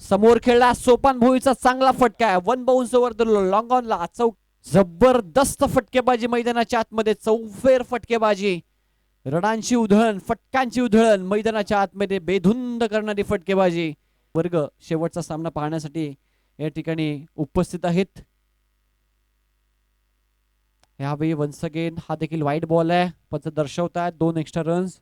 समोर खेळला सोपान भोईचा चांगला फटका आहे. One bounce over the long on ला जबरदस्त फटकेबाजी मैदानाच्या आतमध्ये. चौफेर फटकेबाजी, रडांची उधळण, फटकांची उधळण, मैदानाच्या आतमध्ये बेधुंद करणारी फटकेबाजी. वर्ग शेवटचा सामना पाहण्यासाठी या ठिकाणी उपस्थित आहेत. यावेळी वन्स अगेन हा देखील वाईट बॉल आहे, पण दर्शवतात 2 एक्स्ट्रा रन्स.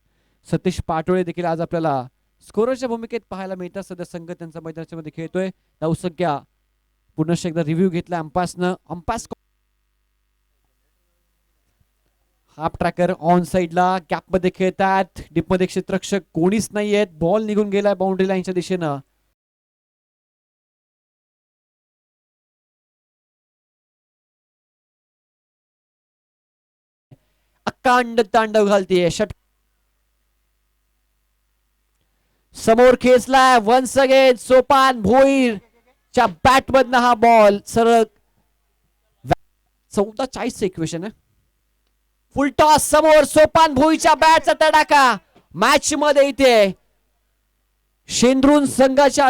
सतीश पाटोळे देखील आज आपल्याला स्कोररच्या भूमिकेत पाहायला मिळतात. सध्या संघ त्यांचा मैदानाच्या मध्ये खेळतोय. धावसंख्या पुनश्च एकदा रिव्ह्यू घेतला अंपायरनं. हाफ ट्रॅकर ऑन साइडला गॅप मध्ये खेळतात. डीप मध्ये क्षेत्ररक्षक कोणीच नाहीयेत. बॉल निघून गेलाय बाउंड्री लाईनच्या दिशेनं. अकांड तांडव घालतीये. समोर खेचलाय वन्स अगेन सोपान भोईरच्या बॅट मधनं हा बॉल सरळ 14-40 इक्वेशन आहे. फुल टॉस समोर सोपान भोईच्या बॅटचा तडाखा. मॅच मध्ये इथे शेंद्रून संघाच्या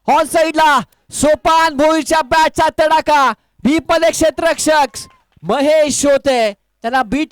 हॉल साइडला सोपान भोईच्या बॅटचा तडाखा. डीप मध्ये क्षेत्ररक्षक महेश होते, त्याला बीट